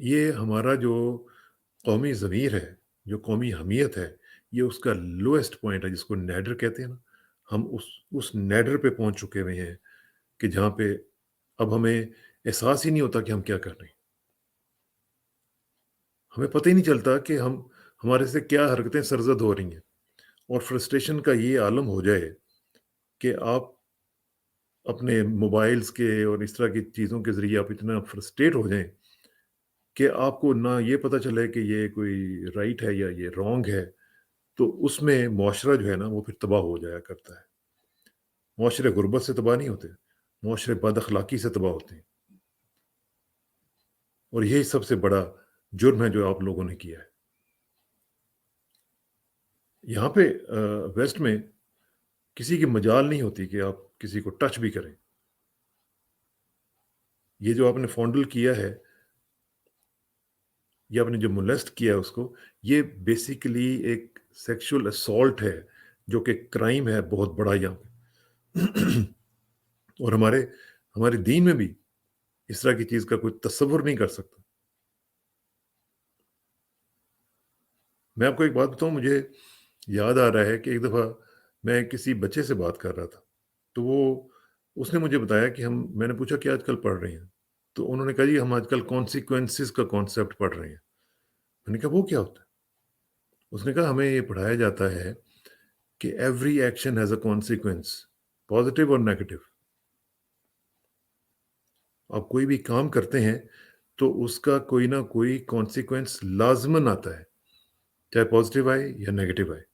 یہ ہمارا جو قومی ضمیر ہے، جو قومی حمیت ہے، یہ اس کا لوئسٹ پوائنٹ ہے، جس کو نیڈر کہتے ہیں نا، ہم اس نیڈر پہ پہنچ چکے ہوئے ہیں کہ جہاں پہ اب ہمیں احساس ہی نہیں ہوتا کہ ہم کیا کر رہے ہیں۔ ہمیں پتہ ہی نہیں چلتا کہ ہمارے سے کیا حرکتیں سرزد ہو رہی ہیں، اور فرسٹریشن کا یہ عالم ہو جائے کہ آپ اپنے موبائلز کے اور اس طرح کی چیزوں کے ذریعے آپ اتنا فرسٹریٹ ہو جائیں کہ آپ کو نہ یہ پتہ چلے کہ یہ کوئی رائٹ ہے یا یہ رانگ ہے، تو اس میں معاشرہ جو ہے نا وہ پھر تباہ ہو جایا کرتا ہے۔ معاشرے غربت سے تباہ نہیں ہوتے، معاشرے بد اخلاقی سے تباہ ہوتے ہیں، اور یہی سب سے بڑا جرم ہے جو آپ لوگوں نے کیا ہے۔ یہاں پہ ویسٹ میں کسی کی مجال نہیں ہوتی کہ آپ کسی کو ٹچ بھی کریں۔ یہ جو آپ نے فونڈل کیا ہے، یہ آپ نے جو مولیسٹ کیا ہے اس کو، یہ بیسیکلی ایک سیکشول اسالٹ ہے، جو کہ کرائم ہے بہت بڑا یہاں پہ۔ اور ہمارے دین میں بھی اس طرح کی چیز کا کوئی تصور نہیں کر سکتا۔ میں آپ کو ایک بات بتاؤں، مجھے یاد آ رہا ہے کہ ایک دفعہ میں کسی بچے سے بات کر رہا تھا، تو اس نے مجھے بتایا کہ میں نے پوچھا کہ آج کل پڑھ رہے ہیں، تو انہوں نے کہا جی ہم آج کل کانسیکوینسز کا کانسیپٹ پڑھ رہے ہیں۔ میں نے کہا وہ کیا ہوتا ہے؟ اس نے کہا ہمیں یہ پڑھایا جاتا ہے کہ every action has a consequence, positive اور نیگیٹو۔ آپ کوئی بھی کام کرتے ہیں تو اس کا کوئی نہ کوئی کانسیکوینس لازماً آتا ہے، چاہے پازیٹیو آئے یا نیگیٹو آئے۔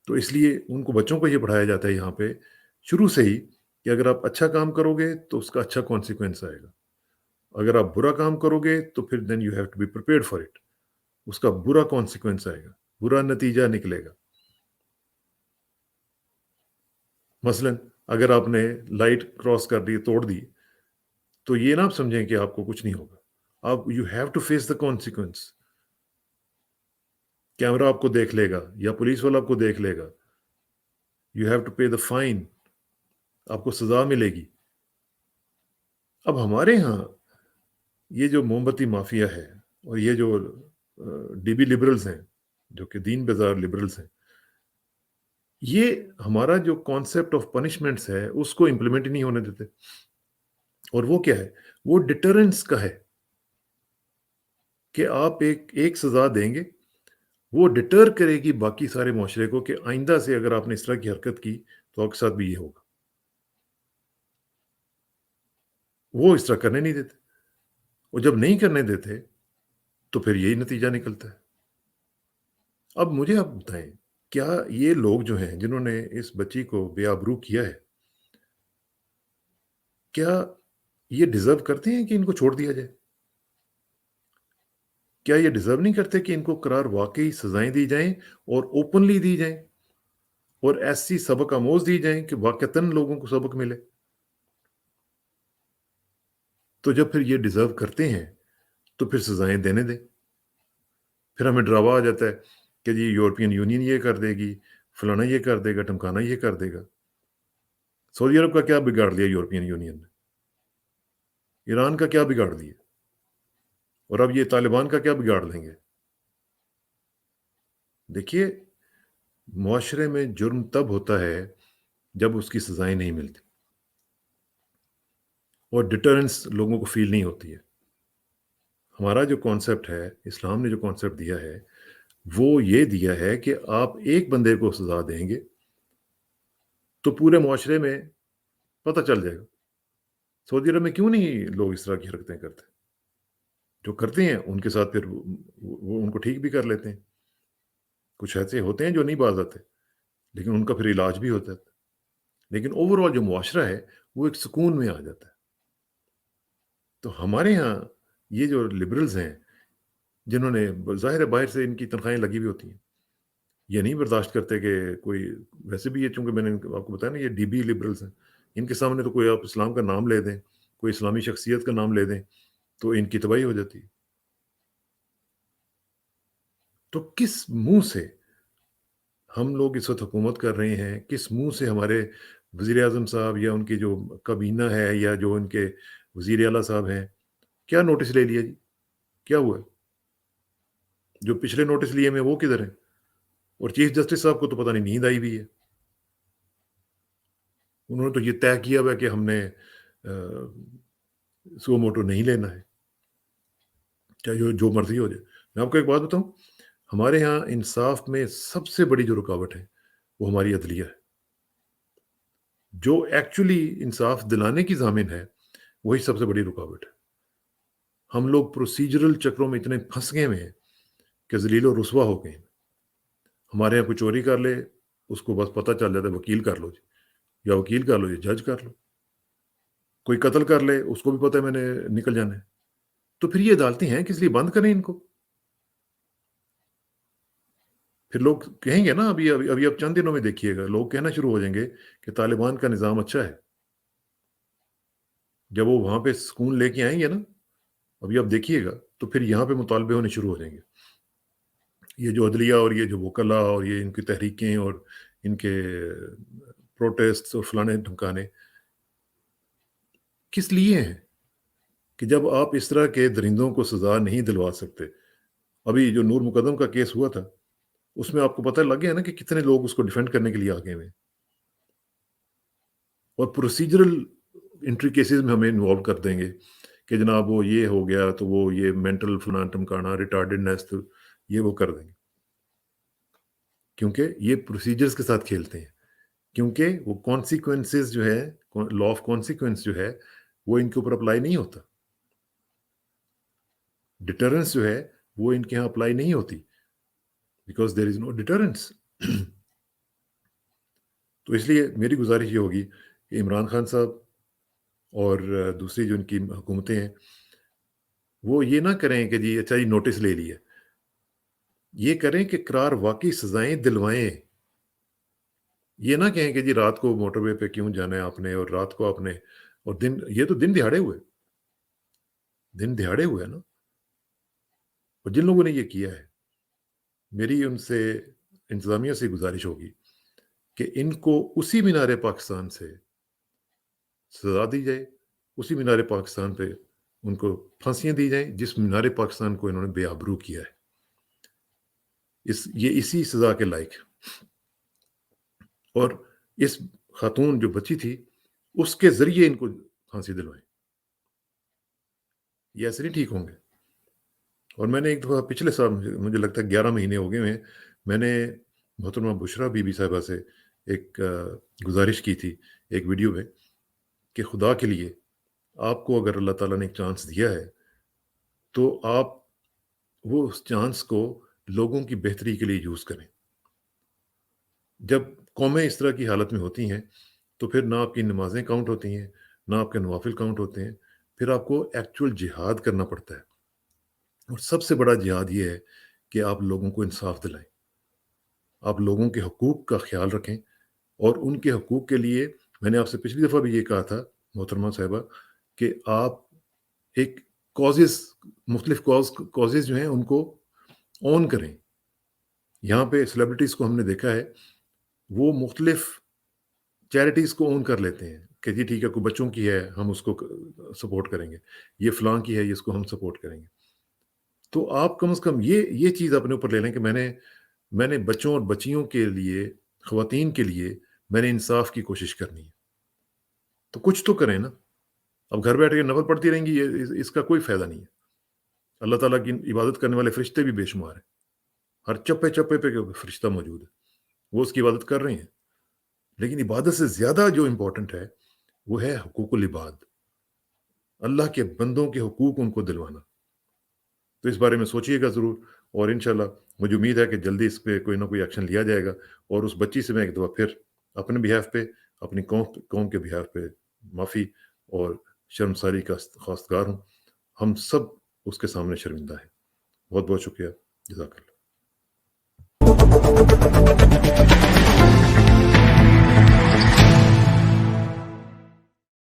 تو اس لیے ان کو بچوں کو یہ پڑھایا جاتا ہے یہاں پہ شروع سے ہی کہ اگر آپ اچھا کام کرو گے تو اس کا اچھا کانسیکوینس آئے گا، اگر آپ برا کام کرو گے تو پھر then you have to be prepared for it, اس کا برا کانسیکوینس آئے گا، برا نتیجہ نکلے گا۔ مثلا اگر آپ نے لائٹ کراس کر دی، توڑ دی، تو یہ نہ آپ سمجھیں کہ آپ کو کچھ نہیں ہوگا، آپ you have to face the consequence. Camera آپ کو دیکھ لے گا یا پولیس والا آپ کو دیکھ لے گا، you have to pay the fine, آپ کو سزا ملے گی۔ اب ہمارے ہاں یہ جو موم بتی مافیا ہے، اور یہ جو ڈی بی لبرلز ہیں، جو کہ دین بیزار لبرلز ہیں، یہ ہمارا جو کانسیپٹ آف پنشمنٹس ہے اس کو امپلیمنٹ نہیں ہونے دیتے۔ اور وہ کیا ہے؟ وہ ڈیٹرنس کا ہے کہ آپ ایک سزا دیں گے، وہ ڈیٹر کرے گی باقی سارے معاشرے کو کہ آئندہ سے اگر آپ نے اس طرح کی حرکت کی تو آپ کے ساتھ بھی یہ ہوگا۔ وہ اس طرح کرنے نہیں دیتے، اور جب نہیں کرنے دیتے تو پھر یہی نتیجہ نکلتا ہے۔ اب مجھے آپ بتائیں، کیا یہ لوگ جو ہیں جنہوں نے اس بچی کو بے آبرو کیا ہے، کیا یہ ڈیزرو کرتے ہیں کہ ان کو چھوڑ دیا جائے؟ کیا یہ ڈیزرو نہیں کرتے کہ ان کو قرار واقعی سزائیں دی جائیں، اور اوپنلی دی جائیں، اور ایسی سبق آموز دی جائیں کہ واقعتاً لوگوں کو سبق ملے؟ تو جب پھر یہ ڈیزرو کرتے ہیں تو پھر سزائیں دینے دیں۔ پھر ہمیں ڈراوا آ جاتا ہے کہ جی یورپین یونین یہ کر دے گی، فلانا یہ کر دے گا، ٹمکانا یہ کر دے گا۔ سعودی عرب کا کیا بگاڑ دیا یورپین یونین نے؟ ایران کا کیا بگاڑ دیا؟ اور اب یہ طالبان کا کیا بگاڑ دیں گے؟ دیکھیے، معاشرے میں جرم تب ہوتا ہے جب اس کی سزائیں نہیں ملتی اور ڈیٹرنس لوگوں کو فیل نہیں ہوتی ہے۔ ہمارا جو کانسیپٹ ہے، اسلام نے جو کانسیپٹ دیا ہے، وہ یہ دیا ہے کہ آپ ایک بندے کو سزا دیں گے تو پورے معاشرے میں پتہ چل جائے گا۔ سعودی عرب میں کیوں نہیں لوگ اس طرح کی حرکتیں کرتے؟ جو کرتے ہیں ان کے ساتھ پھر وہ ان کو ٹھیک بھی کر لیتے ہیں۔ کچھ ایسے ہوتے ہیں جو نہیں باز آتے، لیکن ان کا پھر علاج بھی ہوتا ہے۔ لیکن اوور آل جو معاشرہ ہے وہ ایک سکون میں آ جاتا ہے۔ تو ہمارے ہاں یہ جو لبرلز ہیں، جنہوں نے ظاہر ہے باہر سے ان کی تنخواہیں لگی ہوئی ہوتی ہیں، یہ نہیں برداشت کرتے کہ کوئی، ویسے بھی یہ چونکہ میں نے آپ کو بتایا نا یہ ڈی بی لبرلز ہیں، ان کے سامنے تو کوئی آپ اسلام کا نام لے دیں، کوئی اسلامی شخصیت کا نام لے دیں تو ان کی تباہی ہو جاتی ہے۔ تو کس منہ سے ہم لوگ اس وقت حکومت کر رہے ہیں؟ کس منہ سے ہمارے وزیر اعظم صاحب یا ان کی جو کابینہ ہے یا جو ان کے وزیر اعلیٰ صاحب ہیں، کیا نوٹس لے لیا جی؟ کیا ہوا ہے؟ جو پچھلے نوٹس لیے میں وہ کدھر ہیں؟ اور چیف جسٹس صاحب کو تو پتہ نہیں نیند آئی بھی ہے، انہوں نے تو یہ طے کیا ہوا ہے کہ ہم نے سو موٹو نہیں لینا ہے، چاہے جو مرضی ہو جائے۔ میں آپ کو ایک بات بتاؤں، ہمارے ہاں انصاف میں سب سے بڑی جو رکاوٹ ہے وہ ہماری عدلیہ ہے، جو ایکچولی انصاف دلانے کی ضامن ہے وہی سب سے بڑی رکاوٹ ہے۔ ہم لوگ پروسیجرل چکروں میں اتنے پھنس گئے ہوئے ہیں کہ ذلیل و رسوا ہو گئے ہیں۔ ہمارے یہاں کوئی چوری کر لے اس کو بس پتہ چل جاتا ہے وکیل کر لو جی، یا وکیل کر لو یا جج کر لو، کوئی قتل کر لے اس کو بھی پتہ ہے میں نے نکل جانا ہے۔ تو پھر یہ عدالتیں ہیں کس لیے؟ بند کریں ان کو۔ پھر لوگ کہیں گے نا، ابھی اب چند دنوں میں دیکھیے گا لوگ کہنا شروع ہو جائیں گے کہ طالبان کا نظام اچھا ہے۔ جب وہ وہاں پہ سکون لے کے آئیں گے نا، ابھی آپ دیکھیے گا، تو پھر یہاں پہ مطالبے ہونے شروع ہو جائیں گے۔ یہ جو عدلیہ اور یہ جو وکلا اور یہ ان کی تحریکیں اور ان کے پروٹیسٹ اور فلانے ڈھمکانے کس لیے ہیں؟ کہ جب آپ اس طرح کے درندوں کو سزا نہیں دلوا سکتے۔ ابھی جو نور مقدم کا کیس ہوا تھا اس میں آپ کو پتہ لگ گیا نا کہ کتنے لوگ اس کو ڈیفینڈ کرنے کے لیے آگے ہوئے، اور پروسیجرل انٹری کیسز میں ہمیں انوالو کر دیں گے کہ جناب وہ یہ ہو گیا تو وہ یہ مینٹل فلاں ٹمکانا ریٹارڈنس یہ وہ کر دیں گے، کیونکہ یہ پروسیجرز کے ساتھ کھیلتے ہیں، کیونکہ وہ کانسیکوینسز جو ہے، لا آف کانسیکوینس جو ہے وہ ان کے اوپر اپلائی نہیں ہوتا، ڈیٹرنس جو ہے وہ ان کے ہاں اپلائی نہیں ہوتی، because there is know deterrence. تو اس لیے میری گزارش یہ ہوگی کہ عمران خان صاحب اور دوسری جو ان کی حکومتیں ہیں وہ یہ نہ کریں کہ جی اچھا جی نوٹس لے لیا، یہ کریں کہ قرار واقعی سزائیں دلوائیں۔ یہ نہ کہیں کہ جی رات کو موٹر وے پہ کیوں جانا ہے آپ نے، اور رات کو آپ نے، اور دن، یہ تو دن دہاڑے ہوئے نا۔ اور جن لوگوں نے یہ کیا ہے، میری ان سے انتظامیہ سے گزارش ہوگی کہ ان کو اسی مینار پاکستان سے سزا دی جائے، اسی مینار پاکستان پہ ان کو پھانسیاں دی جائیں جس مینار پاکستان کو انہوں نے بے آبرو کیا ہے۔ یہ اسی سزا کے لائق، اور اس خاتون جو بچی تھی اس کے ذریعے ان کو پھانسی دلوائیں، یہ ایسے نہیں ٹھیک ہوں گے۔ اور میں نے ایک دفعہ پچھلے سال، مجھے لگتا ہے 11 مہینے ہو گئے ہیں، میں نے محترمہ بشرا بی بی صاحبہ سے ایک گزارش کی تھی ایک ویڈیو میں کہ خدا کے لیے آپ کو اگر اللہ تعالیٰ نے ایک چانس دیا ہے تو آپ وہ اس چانس کو لوگوں کی بہتری کے لیے یوز کریں۔ جب قومیں اس طرح کی حالت میں ہوتی ہیں تو پھر نہ آپ کی نمازیں کاؤنٹ ہوتی ہیں، نہ آپ کے نوافل کاؤنٹ ہوتے ہیں، پھر آپ کو ایکچول جہاد کرنا پڑتا ہے۔ اور سب سے بڑا جہاد یہ ہے کہ آپ لوگوں کو انصاف دلائیں، آپ لوگوں کے حقوق کا خیال رکھیں، اور ان کے حقوق کے لیے میں نے آپ سے پچھلی دفعہ بھی یہ کہا تھا محترمہ صاحبہ کہ آپ ایک مختلف کازز جو ہیں ان کو اون کریں۔ یہاں پہ سیلیبریٹیز کو ہم نے دیکھا ہے وہ مختلف چیریٹیز کو اون کر لیتے ہیں کہ جی ٹھیک ہے، کوئی بچوں کی ہے ہم اس کو سپورٹ کریں گے، یہ فلاں کی ہے اس کو ہم سپورٹ کریں گے۔ تو آپ کم از کم یہ چیز اپنے اوپر لے لیں کہ میں نے بچوں اور بچیوں کے لیے، خواتین کے لیے میں نے انصاف کی کوشش کرنی ہے، تو کچھ تو کریں نا۔ اب گھر بیٹھ کے نفل پڑھتی رہیں گی، اس کا کوئی فائدہ نہیں ہے۔ اللہ تعالیٰ کی عبادت کرنے والے فرشتے بھی بے شمار ہیں، ہر چپے چپے پہ فرشتہ موجود ہے، وہ اس کی عبادت کر رہے ہیں، لیکن عبادت سے زیادہ جو امپورٹنٹ ہے وہ ہے حقوق العباد، اللہ کے بندوں کے حقوق ان کو دلوانا۔ تو اس بارے میں سوچیے گا ضرور، اور انشاءاللہ مجھے امید ہے کہ جلدی اس پہ کوئی نہ کوئی ایکشن لیا جائے گا۔ اور اس بچی سے میں ایک دفعہ پھر اپنے بہاف پہ، اپنی قوم کے بہاف پہ معافی اور شرمساری کا خواستگار ہوں۔ ہم سب اس کے سامنے شرمندہ ہیں۔ بہت بہت شکریہ، جزاک اللہ۔